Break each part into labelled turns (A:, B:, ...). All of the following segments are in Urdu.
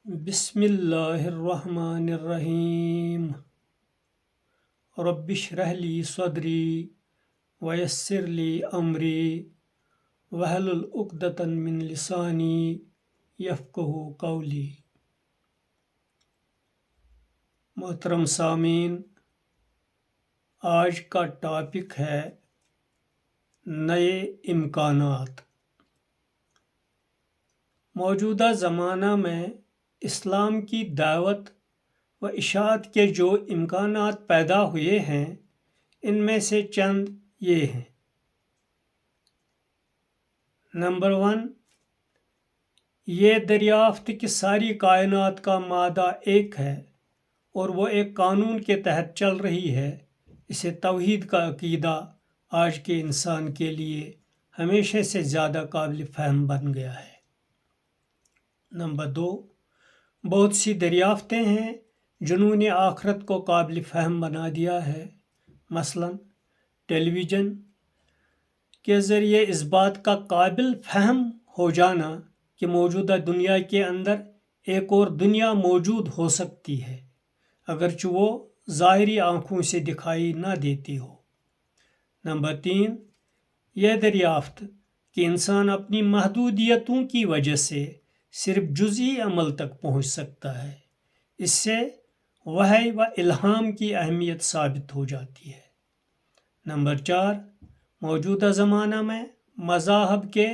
A: بسم اللہ الرحمن الرحیم رب اشرح لی صدری ویسر لی امری واحلل عقدۃ من لسانی یفقہوا قولی۔ محترم سامعین، آج کا ٹاپک ہے نئے امکانات۔ موجودہ زمانہ میں اسلام کی دعوت و اشاعت کے جو امکانات پیدا ہوئے ہیں ان میں سے چند یہ ہیں۔ نمبر 1، یہ دریافت کہ ساری کائنات کا مادہ ایک ہے اور وہ ایک قانون کے تحت چل رہی ہے، اسے توحید کا عقیدہ آج کے انسان کے لیے ہمیشہ سے زیادہ قابل فہم بن گیا ہے۔ نمبر 2، بہت سی دریافتیں ہیں جنہوں نے آخرت کو قابل فہم بنا دیا ہے۔ مثلا ٹیلی ویژن کے ذریعے اس بات کا قابل فہم ہو جانا کہ موجودہ دنیا کے اندر ایک اور دنیا موجود ہو سکتی ہے، اگرچہ وہ ظاہری آنکھوں سے دکھائی نہ دیتی ہو۔ نمبر 3، یہ دریافت کہ انسان اپنی محدودیتوں کی وجہ سے صرف جزئی عمل تک پہنچ سکتا ہے، اس سے وحی و الہام کی اہمیت ثابت ہو جاتی ہے۔ نمبر 4، موجودہ زمانہ میں مذاہب کے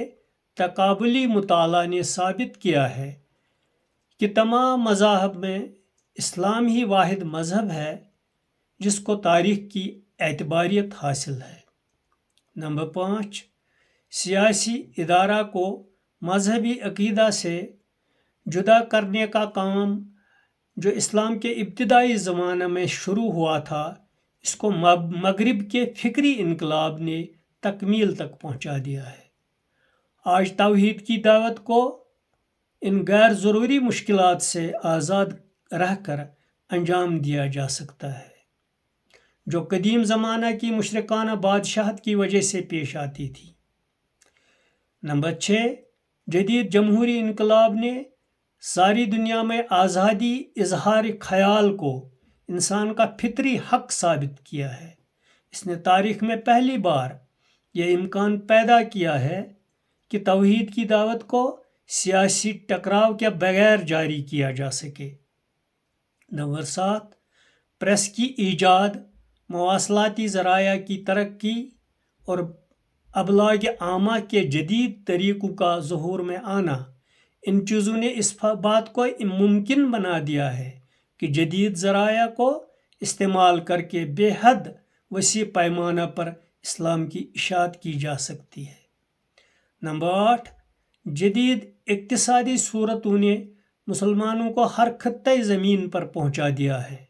A: تقابلی مطالعہ نے ثابت کیا ہے کہ تمام مذاہب میں اسلام ہی واحد مذہب ہے جس کو تاریخ کی اعتباریت حاصل ہے۔ نمبر 5، سیاسی ادارہ کو مذہبی عقیدہ سے جدا کرنے کا کام جو اسلام کے ابتدائی زمانہ میں شروع ہوا تھا، اس کو مغرب کے فکری انقلاب نے تکمیل تک پہنچا دیا ہے۔ آج توحید کی دعوت کو ان غیر ضروری مشکلات سے آزاد رہ کر انجام دیا جا سکتا ہے جو قدیم زمانہ کی مشرکانہ بادشاہت کی وجہ سے پیش آتی تھی۔ نمبر 6، جدید جمہوری انقلاب نے ساری دنیا میں آزادی اظہار خیال کو انسان کا فطری حق ثابت کیا ہے۔ اس نے تاریخ میں پہلی بار یہ امکان پیدا کیا ہے کہ توحید کی دعوت کو سیاسی ٹکراؤ کے بغیر جاری کیا جا سکے۔ نمبر 7، پریس کی ایجاد، مواصلاتی ذرائع کی ترقی اور ابلاغ عامہ کے جدید طریقوں کا ظہور میں آنا، ان چیزوں نے اس بات کو ممکن بنا دیا ہے کہ جدید ذرائع کو استعمال کر کے بے حد وسیع پیمانہ پر اسلام کی اشاعت کی جا سکتی ہے۔ نمبر 8، جدید اقتصادی صورتوں نے مسلمانوں کو ہر خطۂ زمین پر پہنچا دیا ہے۔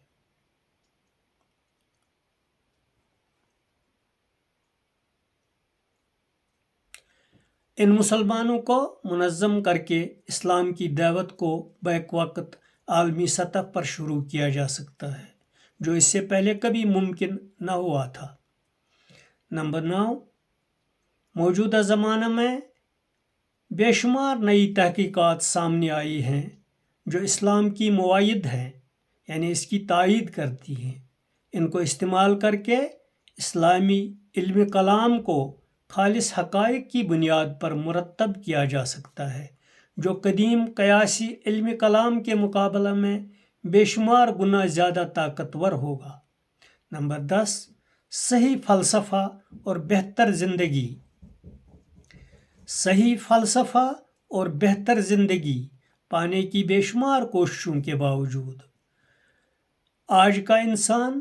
A: ان مسلمانوں کو منظم کر کے اسلام کی دعوت کو بیک وقت عالمی سطح پر شروع کیا جا سکتا ہے جو اس سے پہلے کبھی ممکن نہ ہوا تھا۔ نمبر 9، موجودہ زمانہ میں بے شمار نئی تحقیقات سامنے آئی ہیں جو اسلام کی مؤید ہیں، یعنی اس کی تائید کرتی ہیں۔ ان کو استعمال کر کے اسلامی علم کلام کو خالص حقائق کی بنیاد پر مرتب کیا جا سکتا ہے جو قدیم قیاسی علم کلام کے مقابلہ میں بے شمار گنا زیادہ طاقتور ہوگا۔ نمبر 10، صحیح فلسفہ اور بہتر زندگی۔ صحیح فلسفہ اور بہتر زندگی پانے کی بے شمار کوششوں کے باوجود آج کا انسان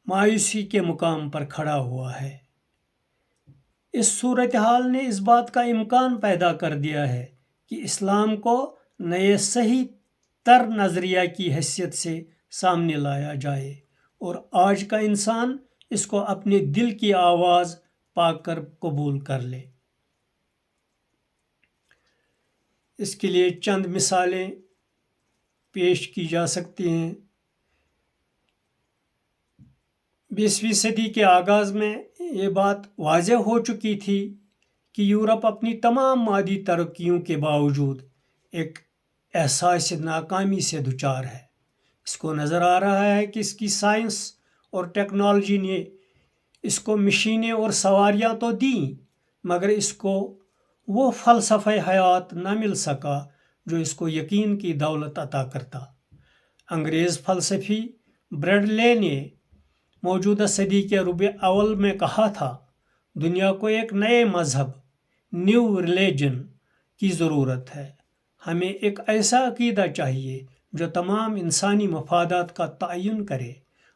A: مایوسی کے مقام پر کھڑا ہوا ہے۔ اس صورتحال نے اس بات کا امکان پیدا کر دیا ہے کہ اسلام کو نئے صحیح تر نظریہ کی حیثیت سے سامنے لایا جائے اور آج کا انسان اس کو اپنے دل کی آواز پا کر قبول کر لے۔ اس کے لیے چند مثالیں پیش کی جا سکتی ہیں۔ 20ویں صدی کے آغاز میں یہ بات واضح ہو چکی تھی کہ یورپ اپنی تمام مادی ترقیوں کے باوجود ایک احساس ناکامی سے دچار ہے۔ اس کو نظر آ رہا ہے کہ اس کی سائنس اور ٹیکنالوجی نے اس کو مشینیں اور سواریاں تو دیں، مگر اس کو وہ فلسفہ حیات نہ مل سکا جو اس کو یقین کی دولت عطا کرتا۔ انگریز فلسفی بریڈلے نے موجودہ صدی کے ربع اول میں کہا تھا، دنیا کو ایک نئے مذہب، نیو ریلیجن کی ضرورت ہے۔ ہمیں ایک ایسا عقیدہ چاہیے جو تمام انسانی مفادات کا تعین کرے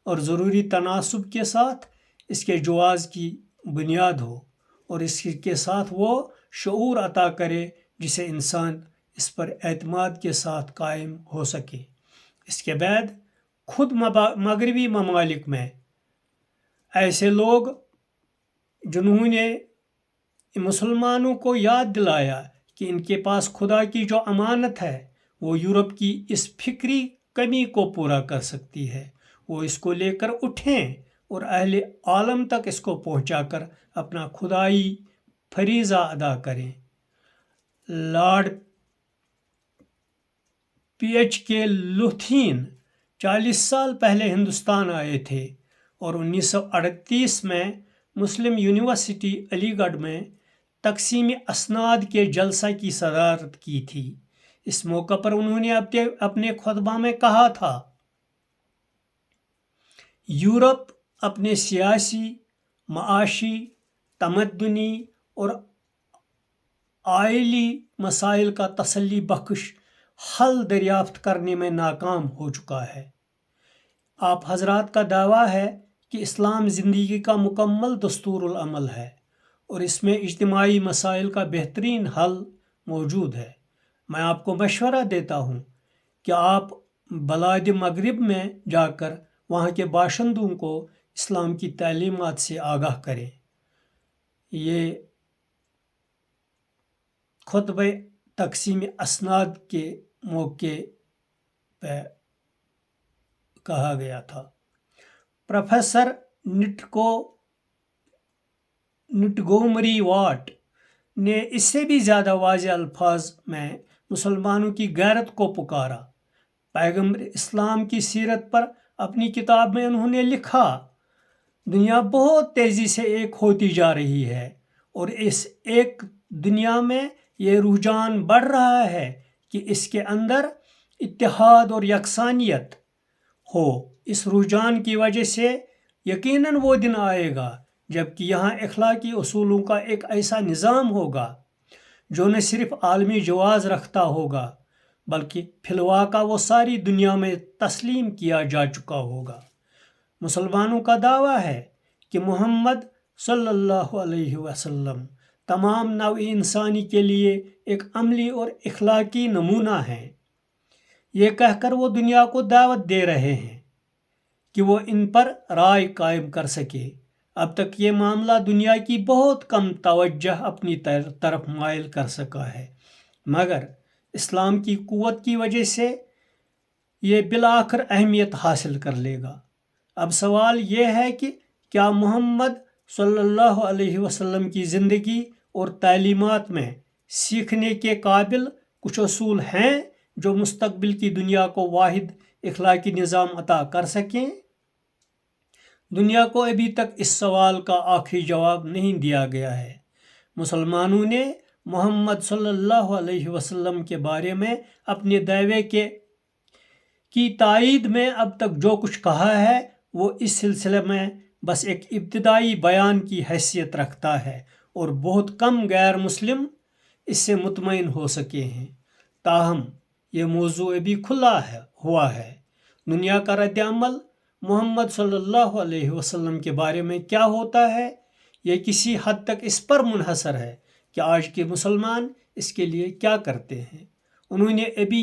A: اور ضروری تناسب کے ساتھ اس کے جواز کی بنیاد ہو، اور اس کے ساتھ وہ شعور عطا کرے جسے انسان اس پر اعتماد کے ساتھ قائم ہو سکے۔ اس کے بعد خود مغربی ممالک میں ایسے لوگ جنہوں نے مسلمانوں کو یاد دلایا کہ ان کے پاس خدا کی جو امانت ہے وہ یورپ کی اس فکری کمی کو پورا کر سکتی ہے، وہ اس کو لے کر اٹھیں اور اہل عالم تک اس کو پہنچا کر اپنا خدائی فریضہ ادا کریں۔ لارڈ پی ایچ کے لوتھین 40 سال پہلے ہندوستان آئے تھے اور 1938 میں مسلم یونیورسٹی علی گڑھ میں تقسیم اسناد کے جلسہ کی صدارت کی تھی۔ اس موقع پر انہوں نے اپنے خطبہ میں کہا تھا، یورپ اپنے سیاسی، معاشی، تمدنی اور آئلی مسائل کا تسلی بخش حل دریافت کرنے میں ناکام ہو چکا ہے۔ آپ حضرات کا دعویٰ ہے کہ اسلام زندگی کا مکمل دستور العمل ہے اور اس میں اجتماعی مسائل کا بہترین حل موجود ہے۔ میں آپ کو مشورہ دیتا ہوں کہ آپ بلاد مغرب میں جا کر وہاں کے باشندوں کو اسلام کی تعلیمات سے آگاہ کریں۔ یہ خطبہ تقسیم اسناد کے موقع پہ کہا گیا تھا۔ پروفیسر نٹگومری واٹ نے اس سے بھی زیادہ واضح الفاظ میں مسلمانوں کی غیرت کو پکارا۔ پیغمبر اسلام کی سیرت پر اپنی کتاب میں انہوں نے لکھا، دنیا بہت تیزی سے ایک ہوتی جا رہی ہے اور اس ایک دنیا میں یہ رجحان بڑھ رہا ہے کہ اس کے اندر اتحاد اور یکسانیت ہو۔ اس رجحان کی وجہ سے یقیناً وہ دن آئے گا جب کہ یہاں اخلاقی اصولوں کا ایک ایسا نظام ہوگا جو نہ صرف عالمی جواز رکھتا ہوگا بلکہ فی الواقع وہ ساری دنیا میں تسلیم کیا جا چکا ہوگا۔ مسلمانوں کا دعویٰ ہے کہ محمد صلی اللہ علیہ وسلم تمام نوع انسانی کے لیے ایک عملی اور اخلاقی نمونہ ہیں۔ یہ کہہ کر وہ دنیا کو دعوت دے رہے ہیں کہ وہ ان پر رائے قائم کر سکے۔ اب تک یہ معاملہ دنیا کی بہت کم توجہ اپنی طرف مائل کر سکا ہے، مگر اسلام کی قوت کی وجہ سے یہ بالآخر اہمیت حاصل کر لے گا۔ اب سوال یہ ہے کہ کیا محمد صلی اللہ علیہ وسلم کی زندگی اور تعلیمات میں سیکھنے کے قابل کچھ اصول ہیں جو مستقبل کی دنیا کو واحد اخلاقی نظام عطا کر سکیں؟ دنیا کو ابھی تک اس سوال کا آخری جواب نہیں دیا گیا ہے۔ مسلمانوں نے محمد صلی اللہ علیہ وسلم کے بارے میں اپنے دعوے کی تائید میں اب تک جو کچھ کہا ہے وہ اس سلسلے میں بس ایک ابتدائی بیان کی حیثیت رکھتا ہے اور بہت کم غیر مسلم اس سے مطمئن ہو سکے ہیں۔ تاہم یہ موضوع ابھی کھلا ہوا ہے۔ دنیا کا رد عمل محمد صلی اللہ علیہ وسلم کے بارے میں کیا ہوتا ہے، یہ کسی حد تک اس پر منحصر ہے کہ آج کے مسلمان اس کے لیے کیا کرتے ہیں۔ انہیں ابھی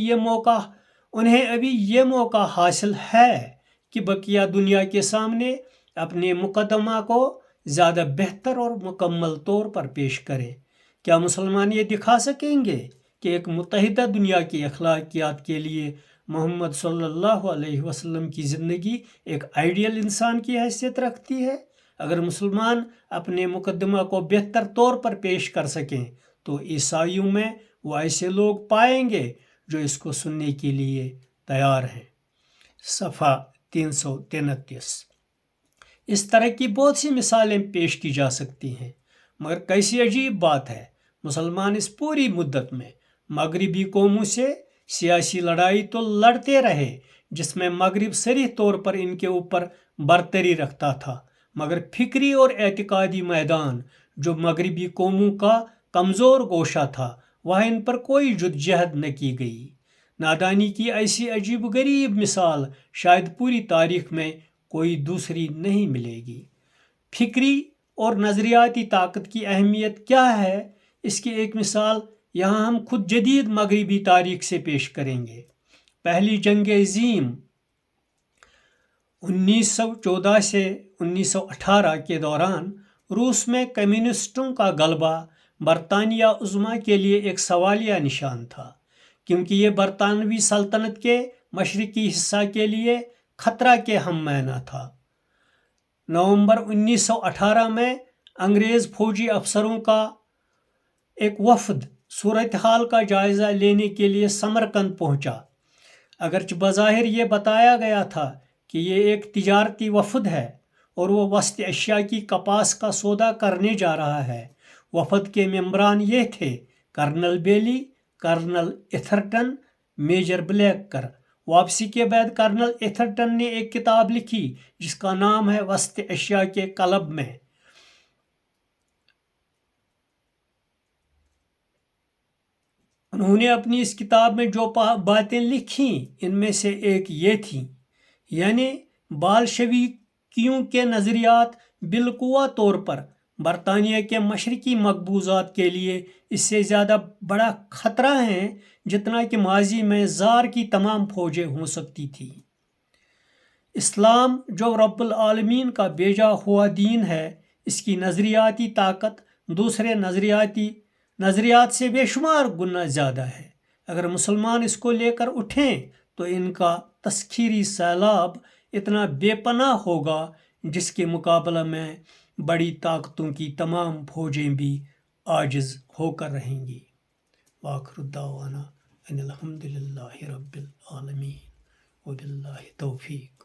A: یہ موقع حاصل ہے کہ بقیہ دنیا کے سامنے اپنے مقدمہ کو زیادہ بہتر اور مکمل طور پر پیش کریں۔ کیا مسلمان یہ دکھا سکیں گے کہ ایک متحدہ دنیا کی اخلاقیات کے لیے محمد صلی اللہ علیہ وسلم کی زندگی ایک آئیڈیل انسان کی حیثیت رکھتی ہے؟ اگر مسلمان اپنے مقدمہ کو بہتر طور پر پیش کر سکیں تو عیسائیوں میں وہ ایسے لوگ پائیں گے جو اس کو سننے کے لیے تیار ہیں۔ صفحہ 333۔ اس طرح کی بہت سی مثالیں پیش کی جا سکتی ہیں، مگر کیسی عجیب بات ہے، مسلمان اس پوری مدت میں مغربی قوموں سے سیاسی لڑائی تو لڑتے رہے جس میں مغرب صریح طور پر ان کے اوپر برتری رکھتا تھا، مگر فکری اور اعتقادی میدان جو مغربی قوموں کا کمزور گوشہ تھا وہاں ان پر کوئی جدوجہد نہ کی گئی۔ نادانی کی ایسی عجیب غریب مثال شاید پوری تاریخ میں کوئی دوسری نہیں ملے گی۔ فکری اور نظریاتی طاقت کی اہمیت کیا ہے، اس کی ایک مثال یہاں ہم خود جدید مغربی تاریخ سے پیش کریں گے۔ پہلی جنگ عظیم 1914 سے 1918 کے دوران روس میں کمیونسٹوں کا غلبہ برطانیہ عظمیٰ کے لیے ایک سوالیہ نشان تھا، کیونکہ یہ برطانوی سلطنت کے مشرقی حصہ کے لیے خطرہ کے ہم معنی تھا۔ نومبر 1918 میں انگریز فوجی افسروں کا ایک وفد صورتحال کا جائزہ لینے کے لیے سمرقند پہنچا۔ اگرچہ بظاہر یہ بتایا گیا تھا کہ یہ ایک تجارتی وفد ہے اور وہ وسط ایشیا کی کپاس کا سودا کرنے جا رہا ہے، وفد کے ممبران یہ تھے: کرنل بیلی، کرنل ایتھرٹن، میجر بلیکر۔ واپسی کے بعد کرنل ایتھرٹن نے ایک کتاب لکھی جس کا نام ہے وسط ایشیا کے قلب میں۔ انہوں نے اپنی اس کتاب میں جو باتیں لکھیں ان میں سے ایک یہ تھی، یعنی بالشویکیوں کے نظریات بالقوہ طور پر برطانیہ کے مشرقی مقبوضات کے لیے اس سے زیادہ بڑا خطرہ ہیں جتنا کہ ماضی میں زار کی تمام فوجیں ہو سکتی تھیں۔ اسلام جو رب العالمین کا بھیجا ہوا دین ہے، اس کی نظریاتی طاقت دوسرے نظریات سے بے شمار گنا زیادہ ہے۔ اگر مسلمان اس کو لے کر اٹھیں تو ان کا تسخیری سیلاب اتنا بے پناہ ہوگا جس کے مقابلہ میں بڑی طاقتوں کی تمام فوجیں بھی عاجز ہو کر رہیں گی۔ وآخر دعوانا ان الحمد للہ رب العالمین وباللہ توفیق۔